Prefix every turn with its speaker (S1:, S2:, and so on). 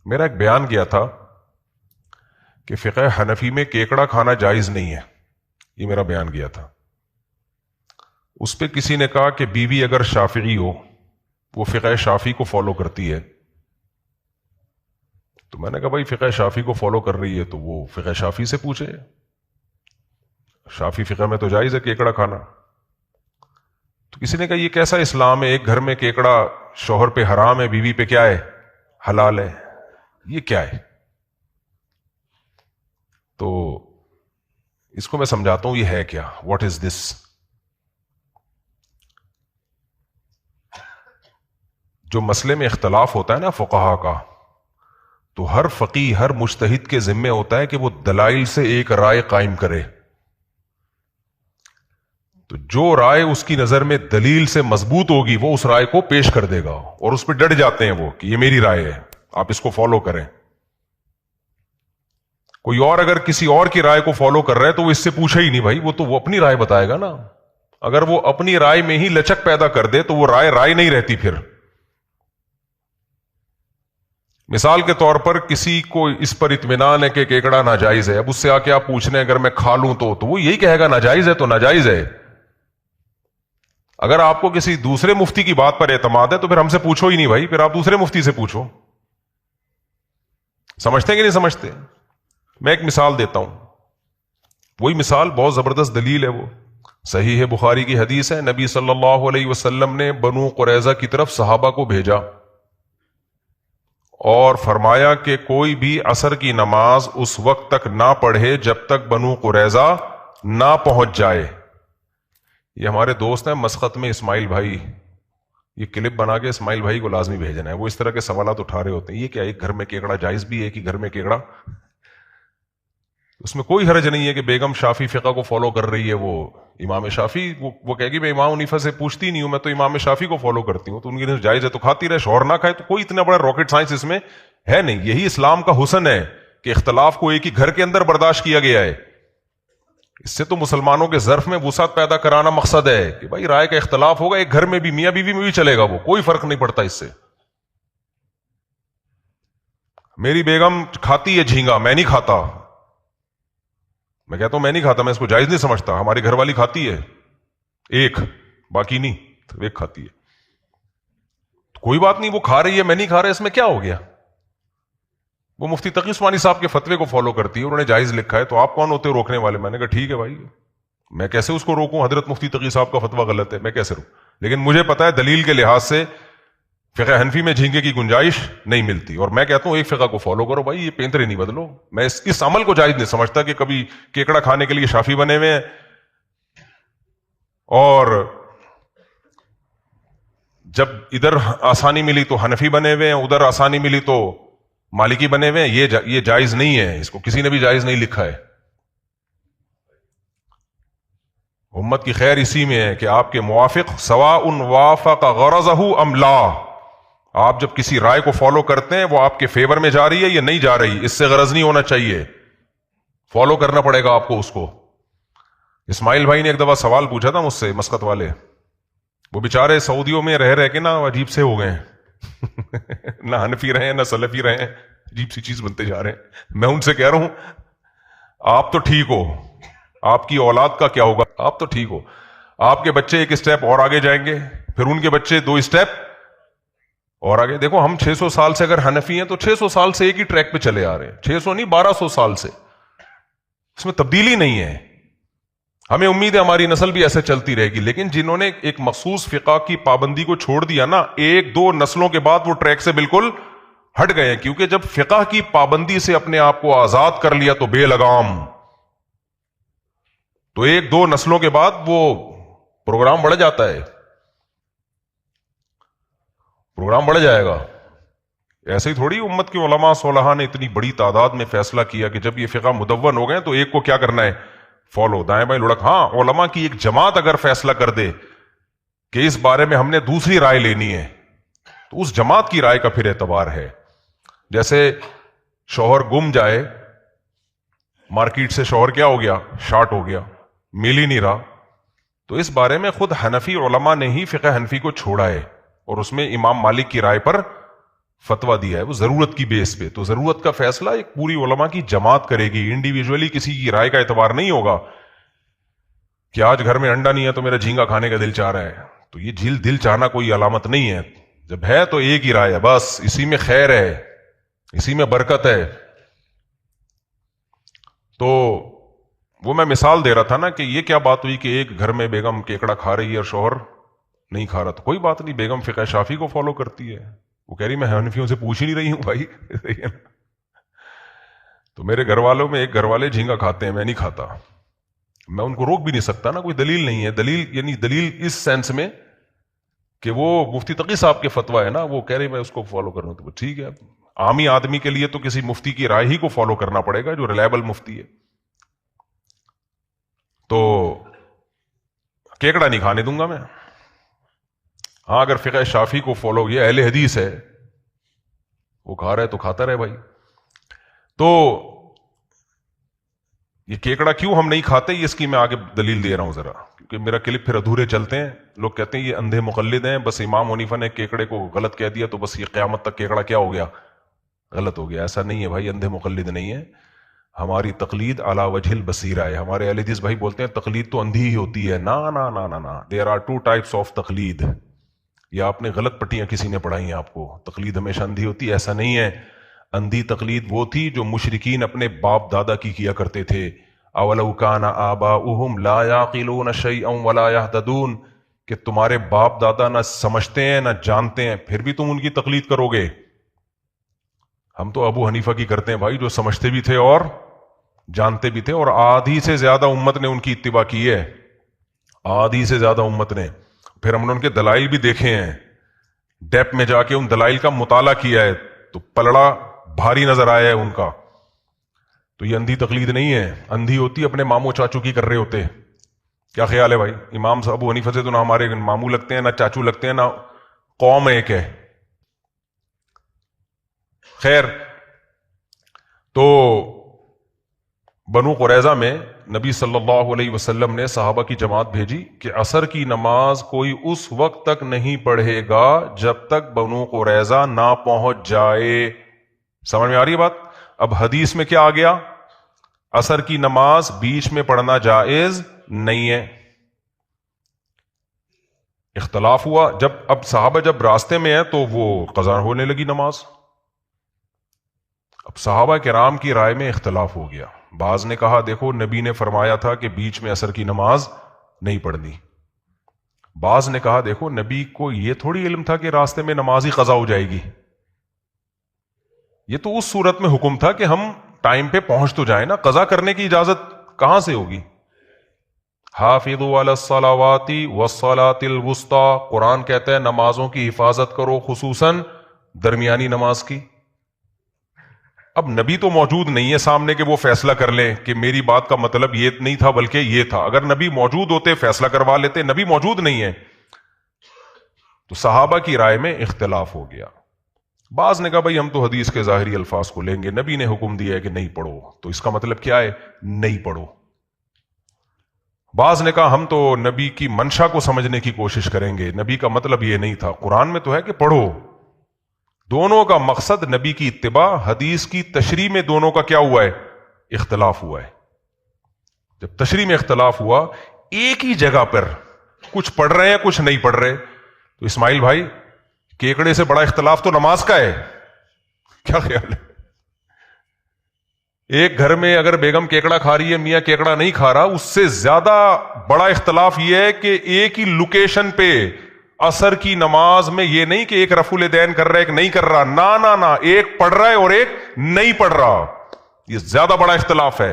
S1: میرا ایک بیان کیا تھا کہ فقہ حنفی میں کیکڑا کھانا جائز نہیں ہے، یہ میرا بیان کیا تھا۔ اس پہ کسی نے کہا کہ بیوی اگر شافعی ہو، وہ فقہ شافعی کو فالو کرتی ہے، تو میں نے کہا بھائی فقہ شافعی کو فالو کر رہی ہے تو وہ فقہ شافعی سے پوچھے، شافعی فقہ میں تو جائز ہے کیکڑا کھانا۔ تو کسی نے کہا یہ کیسا اسلام ہے، ایک گھر میں کیکڑا شوہر پہ حرام ہے، بیوی پہ کیا ہے، حلال ہے، یہ کیا ہے؟ تو اس کو میں سمجھاتا ہوں یہ ہے کیا، واٹ از دس؟ جو مسئلے میں اختلاف ہوتا ہے نا فقہا کا، تو ہر فقیہ ہر مجتہد کے ذمے ہوتا ہے کہ وہ دلائل سے ایک رائے قائم کرے۔ تو جو رائے اس کی نظر میں دلیل سے مضبوط ہوگی وہ اس رائے کو پیش کر دے گا، اور اس پہ ڈٹ جاتے ہیں وہ کہ یہ میری رائے ہے، آپ اس کو فالو کریں۔ کوئی اور اگر کسی اور کی رائے کو فالو کر رہا ہے تو وہ اس سے پوچھے ہی نہیں، بھائی وہ تو وہ اپنی رائے بتائے گا نا۔ اگر وہ اپنی رائے میں ہی لچک پیدا کر دے تو وہ رائے نہیں رہتی پھر۔ مثال کے طور پر کسی کو اس پر اطمینان ہے کہ کیکڑا ناجائز ہے، اب اس سے آ کے آپ پوچھ رہے ہیں اگر میں کھا لوں تو وہ یہی کہے گا ناجائز ہے تو ناجائز ہے۔ اگر آپ کو کسی دوسرے مفتی کی بات پر اعتماد ہے تو پھر ہم سے پوچھو ہی نہیں بھائی، پھر آپ دوسرے مفتی سے پوچھو۔ سمجھتے ہیں کہ نہیں سمجھتے؟ میں ایک مثال دیتا ہوں، وہی مثال بہت زبردست دلیل ہے، وہ صحیح ہے، بخاری کی حدیث ہے، نبی صلی اللہ علیہ وسلم نے بنو قریظہ کی طرف صحابہ کو بھیجا اور فرمایا کہ کوئی بھی عصر کی نماز اس وقت تک نہ پڑھے جب تک بنو قریظہ نہ پہنچ جائے۔ یہ ہمارے دوست ہیں مسقط میں اسماعیل بھائی، یہ کلپ بنا کے اسماعیل بھائی کو لازمی بھیجنا ہے، وہ اس طرح کے سوالات اٹھا رہے ہوتے ہیں، یہ کیا ایک گھر میں کیکڑا جائز بھی ہے، ایک ہی گھر میں کیکڑا؟ اس میں کوئی حرج نہیں ہے کہ بیگم شافعی فقہ کو فالو کر رہی ہے، وہ امام شافعی وہ کہے گی میں امام حنیفہ سے پوچھتی نہیں ہوں، میں تو امام شافعی کو فالو کرتی ہوں، تو ان کی جائز ہے تو کھاتی رہے، شوہر نہ کھائے، تو کوئی اتنا بڑا راکٹ سائنس اس میں ہے نہیں۔ یہی اسلام کا حسن ہے کہ اختلاف کو ایک ہی گھر کے اندر برداشت کیا گیا ہے۔ اس سے تو مسلمانوں کے ظرف میں وسعت پیدا کرانا مقصد ہے کہ بھائی رائے کا اختلاف ہوگا، ایک گھر میں بھی میاں بیوی میں بھی چلے گا، وہ کوئی فرق نہیں پڑتا اس سے۔ میری بیگم کھاتی ہے جھینگا، میں نہیں کھاتا، میں کہتا ہوں میں نہیں کھاتا، میں اس کو جائز نہیں سمجھتا، ہماری گھر والی کھاتی ہے ایک، باقی نہیں، تو ایک کھاتی ہے، تو کوئی بات نہیں، وہ کھا رہی ہے میں نہیں کھا رہا، اس میں کیا ہو گیا؟ وہ مفتی تقی عثمانی صاحب کے فتوے کو فالو کرتی ہے، انہوں نے جائز لکھا ہے، تو آپ کون ہوتے ہو روکنے والے؟ میں نے کہا ٹھیک ہے بھائی، میں کیسے اس کو روکوں، حضرت مفتی تقی صاحب کا فتویٰ غلط ہے، میں کیسے روکوں؟ لیکن مجھے پتا ہے دلیل کے لحاظ سے فقہ حنفی میں جھینگے کی گنجائش نہیں ملتی، اور میں کہتا ہوں ایک فقہ کو فالو کرو بھائی، یہ پینترے نہیں بدلو۔ میں اس عمل کو جائز نہیں سمجھتا کہ کبھی کیکڑا کھانے کے لیے شافعی بنے ہوئے ہیں اور جب ادھر آسانی ملی تو حنفی بنے ہوئے ہیں، ادھر آسانی ملی تو مالکی بنے ہوئے ہیں، یہ جائز نہیں ہے، اس کو کسی نے بھی جائز نہیں لکھا ہے۔ امت کی خیر اسی میں ہے کہ آپ کے موافق سواء وافق غرضہ ام لا، آپ جب کسی رائے کو فالو کرتے ہیں وہ آپ کے فیور میں جا رہی ہے یا نہیں جا رہی، اس سے غرض نہیں ہونا چاہیے، فالو کرنا پڑے گا آپ کو اس کو۔ اسماعیل بھائی نے ایک دفعہ سوال پوچھا تھا مجھ سے، مسقط والے، وہ بیچارے سعودیوں میں رہ کے نا عجیب سے ہو گئے ہیں نہ حنفی رہے ہیں نہ سلفی رہے ہیں، عجیب سی چیز بنتے جا رہے ہیں۔ میں ان سے کہہ رہا ہوں آپ تو ٹھیک ہو، آپ کی اولاد کا کیا ہوگا؟ آپ تو ٹھیک ہو، آپ کے بچے ایک اسٹیپ اور آگے جائیں گے، پھر ان کے بچے 2 اسٹیپ اور آگے۔ دیکھو ہم 600 سال سے اگر حنفی ہیں تو 600 سال سے ایک ہی ٹریک پہ چلے آ رہے ہیں، 600 نہیں 1200 سال سے، اس میں تبدیلی نہیں ہے۔ ہمیں امید ہے ہماری نسل بھی ایسے چلتی رہے گی، لیکن جنہوں نے ایک مخصوص فقہ کی پابندی کو چھوڑ دیا نا، 1-2 نسلوں کے بعد وہ ٹریک سے بالکل ہٹ گئے ہیں، کیونکہ جب فقہ کی پابندی سے اپنے آپ کو آزاد کر لیا تو بے لگام، تو 1-2 نسلوں کے بعد وہ پروگرام بڑھ جاتا ہے، پروگرام بڑھ جائے گا۔ ایسے ہی تھوڑی امت کے علماء صلحاء نے اتنی بڑی تعداد میں فیصلہ کیا کہ جب یہ فقہ مدون ہو گئے تو ایک کو کیا کرنا ہے، فالو، دائیں بائیں لڑک۔ ہاں علماء کی ایک جماعت اگر فیصلہ کر دے کہ اس بارے میں ہم نے دوسری رائے لینی ہے تو اس جماعت کی رائے کا پھر اعتبار ہے۔ جیسے شوہر گم جائے، مارکیٹ سے شوہر کیا ہو گیا، شارٹ ہو گیا، مل ہی نہیں رہا، تو اس بارے میں خود حنفی علماء نے ہی فقہ حنفی کو چھوڑا ہے اور اس میں امام مالک کی رائے پر فتویٰ دیا ہے وہ ضرورت کی بیس پہ، تو ضرورت کا فیصلہ ایک پوری علماء کی جماعت کرے گی، انڈیویجولی کسی کی رائے کا اعتبار نہیں ہوگا کہ آج گھر میں انڈا نہیں ہے تو میرا جھینگا کھانے کا دل چاہ رہا ہے. تو یہ دل چاہنا کوئی علامت نہیں ہے، جب ہے تو ایک ہی رائے ہے بس، اسی میں خیر ہے، اسی میں برکت ہے. تو وہ میں مثال دے رہا تھا نا کہ یہ کیا بات ہوئی کہ ایک گھر میں بیگم کیکڑا کھا رہی ہے اور شوہر نہیں کھا رہا، تو کوئی بات نہیں، بیگم فقہ شافعی کو فالو کرتی ہے، وہ کہہ رہی میں حنفیوں سے پوچھ ہی نہیں رہی ہوں بھائی. تو میرے گھر والوں میں ایک گھر والے جھینگا کھاتے ہیں، میں نہیں کھاتا، میں ان کو روک بھی نہیں سکتا نا، کوئی دلیل نہیں ہے. دلیل یعنی دلیل اس سینس میں کہ وہ مفتی تقی صاحب کے فتویٰ ہے نا، وہ کہہ رہے میں اس کو فالو کروں، تو ٹھیک ہے. عامی آدمی کے لیے تو کسی مفتی کی رائے ہی کو فالو کرنا پڑے گا جو ریلائبل مفتی ہے. تو کیکڑا نہیں کھانے دوں گا میں. ہاں اگر فقہ شافعی کو فالو، یہ اہل حدیث ہے، وہ کھا رہا ہے تو کھاتا رہے بھائی. تو یہ کیکڑا کیوں ہم نہیں کھاتے، یہ اس کی میں آگے دلیل دے رہا ہوں ذرا، کیونکہ میرا کلپ پھر ادھورے چلتے ہیں. لوگ کہتے ہیں یہ اندھے مقلد ہیں، بس امام حنیفہ نے کیکڑے کو غلط کہہ دیا تو بس یہ قیامت تک کیکڑا کیا ہو گیا، غلط ہو گیا. ایسا نہیں ہے بھائی، اندھے مقلد نہیں ہے. ہماری تقلید علی وجہ البصیرہ ہے. ہمارے اہل حدیث بھائی بولتے ہیں تقلید تو اندھی ہی ہوتی ہے. نا نا نا نا نا، there are two types of تقلید. یا آپ نے غلط پٹیاں کسی نے پڑھائی ہیں آپ کو، تقلید ہمیشہ اندھی ہوتی ہے، ایسا نہیں ہے. اندھی تقلید وہ تھی جو مشرکین اپنے باپ دادا کی کیا کرتے تھے. اولو کان آباؤہم لا یعقلون شیئا ولا یہتدون، کہ تمہارے باپ دادا نہ سمجھتے ہیں نہ جانتے ہیں، پھر بھی تم ان کی تقلید کرو گے. ہم تو ابو حنیفہ کی کرتے ہیں بھائی، جو سمجھتے بھی تھے اور جانتے بھی تھے، اور آدھی سے زیادہ امت نے ان کی اتباع کی ہے، آدھی سے زیادہ امت نے. پھر ہم نے ان کے دلائل بھی دیکھے ہیں، ڈیپ میں جا کے ان دلائل کا مطالعہ کیا ہے، تو پلڑا بھاری نظر آیا ہے ان کا. تو یہ اندھی تقلید نہیں ہے. اندھی ہوتی اپنے ماموں چاچو کی کر رہے ہوتے. کیا خیال ہے بھائی؟ امام صاحب ابو حنیفہ سے تو نہ ہمارے ماموں لگتے ہیں، نہ چاچو لگتے ہیں، نہ قوم ایک ہے. خیر، تو بنو قریظہ میں نبی صلی اللہ علیہ وسلم نے صحابہ کی جماعت بھیجی کہ عصر کی نماز کوئی اس وقت تک نہیں پڑھے گا جب تک بنو قریظہ نہ پہنچ جائے. سمجھ میں آ رہی ہے بات؟ اب حدیث میں کیا آ گیا؟ عصر کی نماز بیچ میں پڑھنا جائز نہیں ہے. اختلاف ہوا اب صحابہ جب راستے میں ہیں تو وہ قضا ہونے لگی نماز. اب صحابہ کرام کی رائے میں اختلاف ہو گیا. بعض نے کہا دیکھو نبی نے فرمایا تھا کہ بیچ میں عصر کی نماز نہیں پڑھنی. بعض نے کہا دیکھو نبی کو یہ تھوڑی علم تھا کہ راستے میں نماز ہی قضا ہو جائے گی، یہ تو اس صورت میں حکم تھا کہ ہم ٹائم پہ پہنچ تو جائیں نا، قضا کرنے کی اجازت کہاں سے ہوگی؟ حافظوا علی الصلاوات والصلاۃ الوسطی، قرآن کہتا ہے نمازوں کی حفاظت کرو، خصوصاً درمیانی نماز کی. اب نبی تو موجود نہیں ہے سامنے کہ وہ فیصلہ کر لیں کہ میری بات کا مطلب یہ نہیں تھا بلکہ یہ تھا. اگر نبی موجود ہوتے فیصلہ کروا لیتے، نبی موجود نہیں ہے. تو صحابہ کی رائے میں اختلاف ہو گیا. بعض نے کہا بھائی ہم تو حدیث کے ظاہری الفاظ کو لیں گے، نبی نے حکم دیا ہے کہ نہیں پڑھو، تو اس کا مطلب کیا ہے؟ نہیں پڑھو. بعض نے کہا ہم تو نبی کی منشا کو سمجھنے کی کوشش کریں گے، نبی کا مطلب یہ نہیں تھا، قرآن میں تو ہے کہ پڑھو. دونوں کا مقصد نبی کی اتباع، حدیث کی تشریح میں دونوں کا کیا ہوا ہے؟ اختلاف ہوا ہے. جب تشریح میں اختلاف ہوا، ایک ہی جگہ پر کچھ پڑھ رہے ہیں کچھ نہیں پڑھ رہے، تو اسماعیل بھائی کیکڑے سے بڑا اختلاف تو نماز کا ہے. کیا خیال ہے؟ ایک گھر میں اگر بیگم کیکڑا کھا رہی ہے، میاں کیکڑا نہیں کھا رہا، اس سے زیادہ بڑا اختلاف یہ ہے کہ ایک ہی لوکیشن پہ عصر کی نماز میں یہ نہیں کہ ایک رفع الیدین کر رہا ہے ایک نہیں کر رہا، نا نا نا، ایک پڑھ رہا ہے اور ایک نہیں پڑھ رہا. یہ زیادہ بڑا اختلاف ہے.